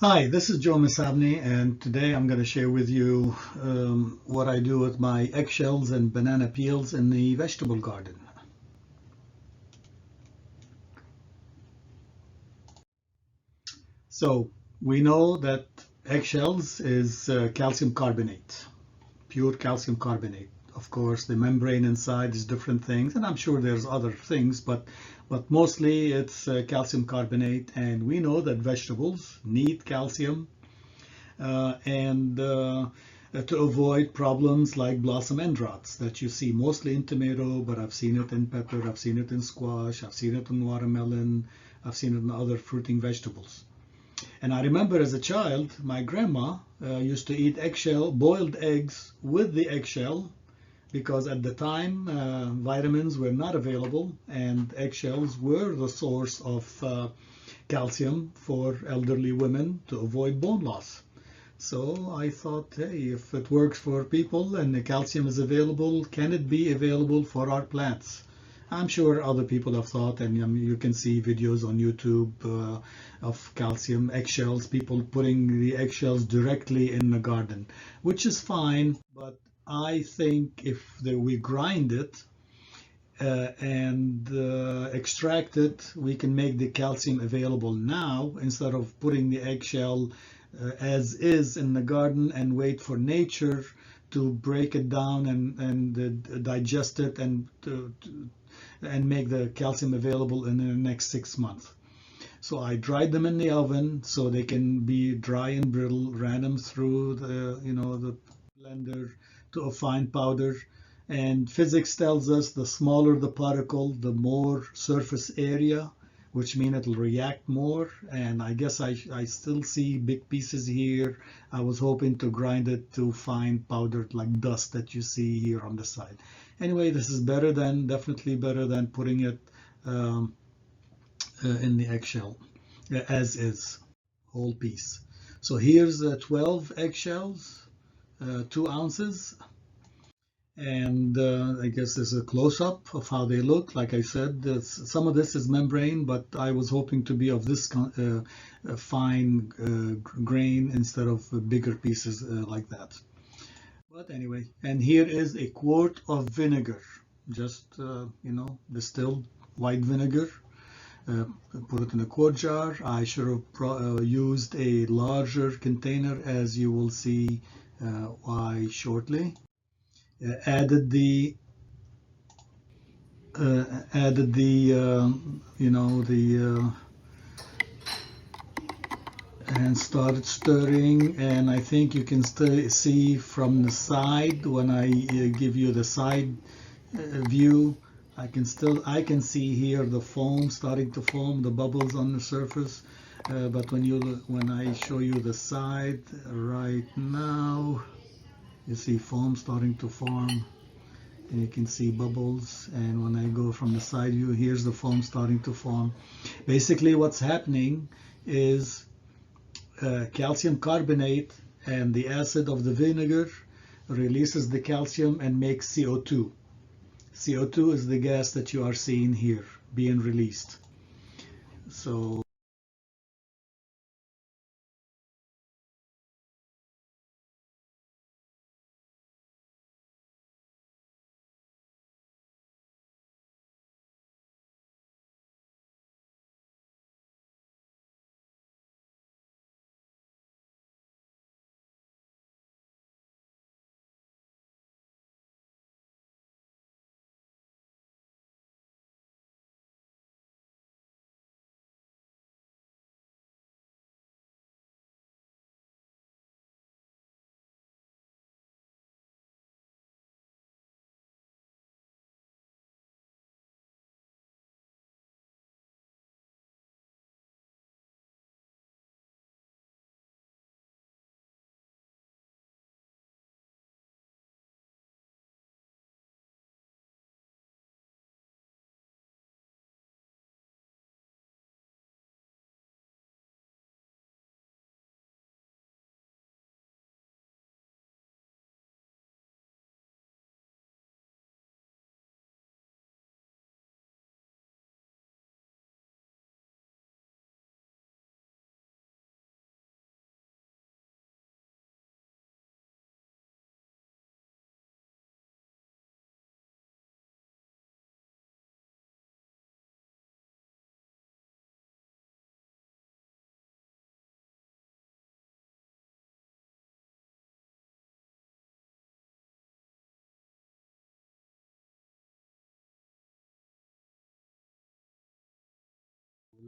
Hi, this is Joe Masabni, and today I'm going to share with you what I do with my eggshells and banana peels in the vegetable garden. So we know that eggshells is calcium carbonate, pure calcium carbonate. Of course, the membrane inside is different things, and I'm sure there's other things, but mostly it's calcium carbonate, and we know that vegetables need calcium and to avoid problems like blossom end rots that you see mostly in tomato, but I've seen it in pepper, I've seen it in squash, I've seen it in watermelon, I've seen it in other fruiting vegetables. And I remember as a child, my grandma used to eat eggshell, boiled eggs with the eggshell because at the time vitamins were not available and eggshells were the source of calcium for elderly women to avoid bone loss. So I thought, hey, if it works for people and the calcium is available, can it be available for our plants? I'm sure other people have thought, and you can see videos on YouTube of calcium eggshells, people putting the eggshells directly in the garden, which is fine. But I think if we grind it and extract it, we can make the calcium available now instead of putting the eggshell as is in the garden and wait for nature to break it down and digest it and make the calcium available in the next 6 months. So I dried them in the oven so they can be dry and brittle, ran them through the blender to a fine powder. And physics tells us the smaller the particle, the more surface area, which means it'll react more. And I guess I still see big pieces here. I was hoping to grind it to fine powdered like dust that you see here on the side. Anyway, this is definitely better than putting it um, in the eggshell as is, whole piece. So here's 12 eggshells, 2 ounces. And I guess there's a close-up of how they look. Like I said, some of this is membrane, but I was hoping to be of this fine grain instead of bigger pieces like that. But anyway, and here is a quart of vinegar, just distilled white vinegar. Uh, Put it in a quart jar. I should have used a larger container, as you will see why shortly. Added the added the and started stirring, and I think you can still see from the side when I give you the side view. I can see here the foam starting to form, the bubbles on the surface. But when I show you the side right now, you see foam starting to form, and you can see bubbles. And when I go from the side view, here's the foam starting to form. Basically, what's happening is calcium carbonate and the acid of the vinegar releases the calcium and makes CO2. CO2 is the gas that you are seeing here being released. So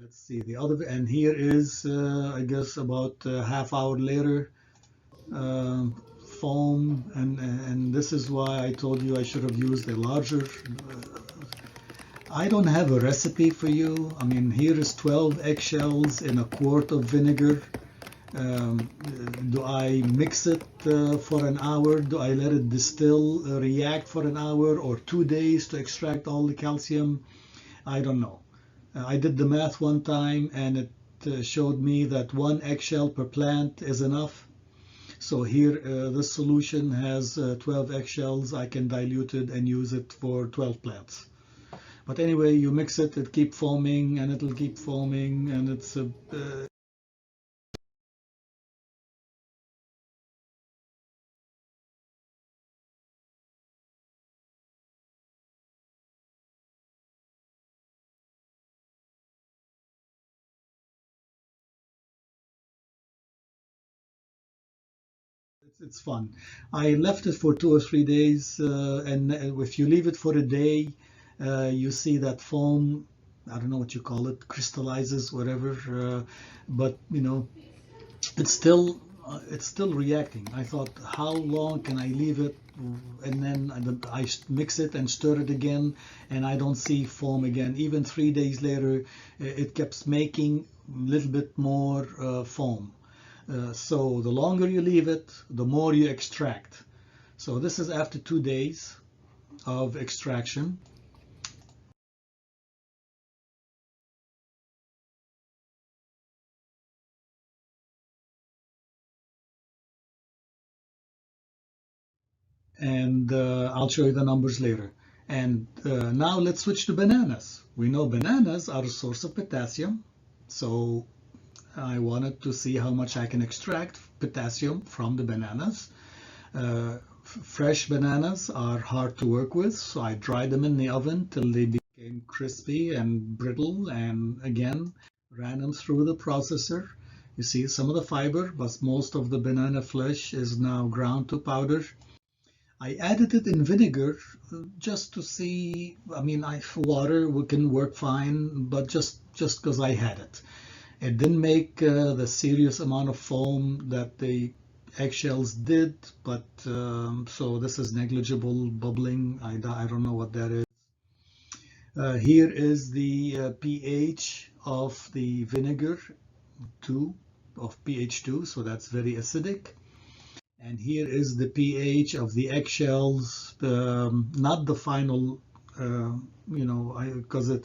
let's see the other, and here is, I guess, about a half hour later, foam, and this is why I told you I should have used a larger. I don't have a recipe for you. I mean, here is 12 eggshells in a quart of vinegar. Um, do I mix it for an hour? Do I let it distill, react for an hour or 2 days to extract all the calcium? I don't know. I did the math one time and it showed me that one eggshell per plant is enough. So here, this solution has 12 eggshells. I can dilute it and use it for 12 plants. But anyway, you mix it, it keep foaming and it'll keep foaming, and it's fun. I left it for 2 or 3 days, and if you leave it for a day, you see that foam. I don't know what you call it, crystallizes, whatever. But you know, it's still reacting. I thought, how long can I leave it? And then I mix it and stir it again, and I don't see foam again. Even 3 days later, it kept making a little bit more foam. So the longer you leave it, the more you extract. So this is after 2 days of extraction. And I'll show you the numbers later. And now let's switch to bananas. We know bananas are a source of potassium. So I wanted to see how much I can extract potassium from the bananas. Fresh bananas are hard to work with, so I dried them in the oven till they became crispy and brittle, and again ran them through the processor. You see some of the fiber, but most of the banana flesh is now ground to powder. I added it in vinegar just to see. I mean, water can work fine, but just because I had it. It didn't make the serious amount of foam that the eggshells did, but so this is negligible bubbling. I don't know what that is. Here is the pH of the vinegar, 2 of pH 2, so that's very acidic. And here is the pH of the eggshells, not the final, because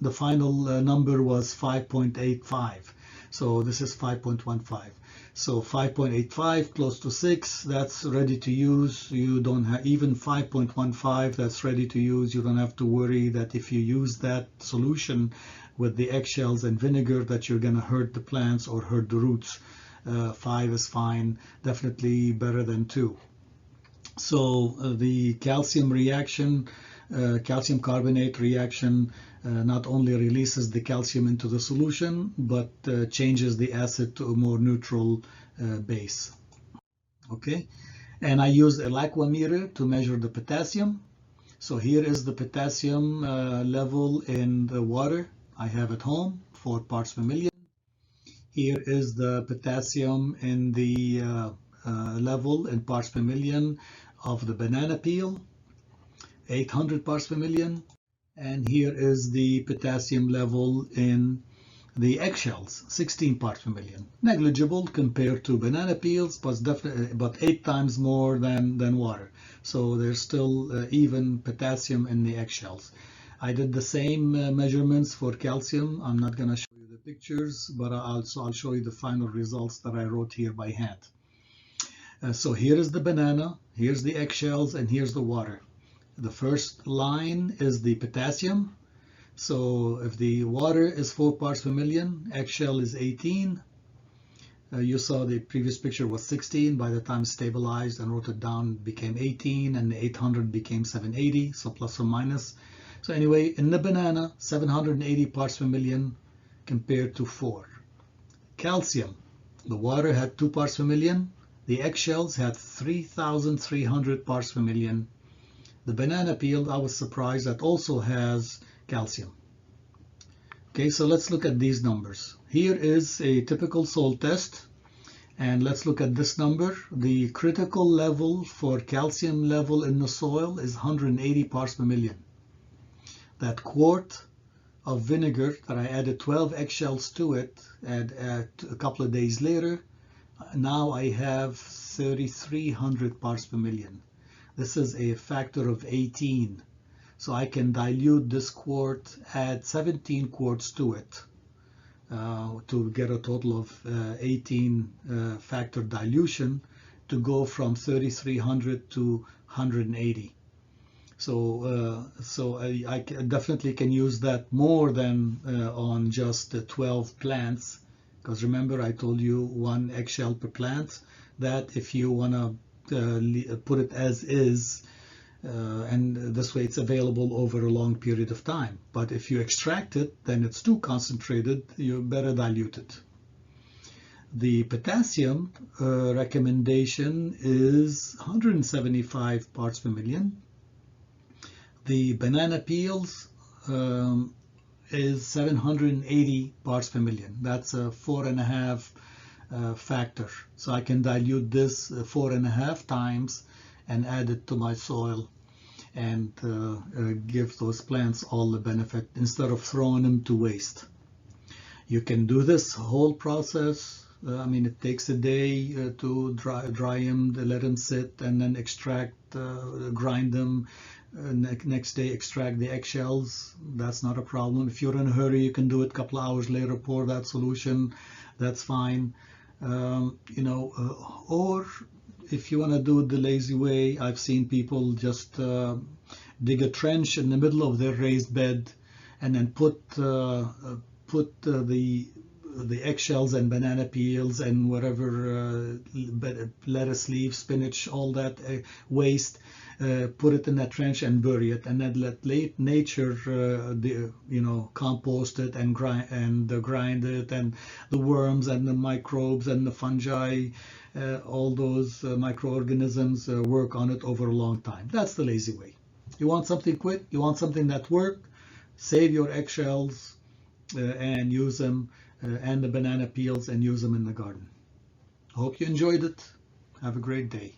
the final number was 5.85. So this is 5.15. So 5.85 close to 6, that's ready to use. You don't have even 5.15, that's ready to use. You don't have to worry that if you use that solution with the eggshells and vinegar that you're going to hurt the plants or hurt the roots. 5 is fine, definitely better than 2. So the calcium reaction, calcium carbonate reaction, not only releases the calcium into the solution, but changes the acid to a more neutral base. Okay, and I used a laquameter to measure the potassium. So here is the potassium level in the water I have at home, 4 parts per million. Here is the potassium in the level in parts per million of the banana peel, 800 parts per million. And here is the potassium level in the eggshells, 16 parts per million. Negligible compared to banana peels, but definitely about 8 times more than water. So there's still even potassium in the eggshells. I did the same measurements for calcium. I'm not going to show you the pictures, but I'll show you the final results that I wrote here by hand. So here is the banana, here's the eggshells, and here's the water. The first line is the potassium. So if the water is 4 parts per million, eggshell is 18. You saw the previous picture was 16. By the time stabilized and wrote it down, it became 18, and the 800 became 780, so plus or minus. So anyway, in the banana, 780 parts per million compared to 4. Calcium, the water had 2 parts per million. The eggshells had 3,300 parts per million. The banana peel, I was surprised, that also has calcium. Okay, so let's look at these numbers. Here is a typical soil test, and let's look at this number. The critical level for calcium level in the soil is 180 parts per million. That quart of vinegar that I added 12 eggshells to it, and a couple of days later, now I have 3,300 parts per million. This is a factor of 18. So I can dilute this quart, add 17 quarts to it to get a total of 18 factor dilution to go from 3,300 to 180. So I definitely can use that more than on just 12 plants, because remember I told you 1 eggshell per plant, that if you want to put it as is, and this way it's available over a long period of time. But if you extract it, then it's too concentrated, you better dilute it. The potassium recommendation is 175 parts per million. The banana peels is 780 parts per million. That's a 4.5 factor. So I can dilute this 4.5 times and add it to my soil and give those plants all the benefit instead of throwing them to waste. You can do this whole process. I mean, it takes a day to dry them, let them sit, and then extract, grind them. Next day, extract the eggshells. That's not a problem. If you're in a hurry, you can do it a couple of hours later, pour that solution. That's fine. Or if you want to do it the lazy way, I've seen people just dig a trench in the middle of their raised bed and then put the eggshells and banana peels and whatever lettuce leaves, spinach, all that waste, put it in that trench and bury it, and then let nature compost it and grind it, and the worms and the microbes and the fungi, all those microorganisms work on it over a long time. That's the lazy way. You want something quick, you want something that works, save your eggshells and use them, and the banana peels, and use them in the garden. I hope you enjoyed it. Have a great day.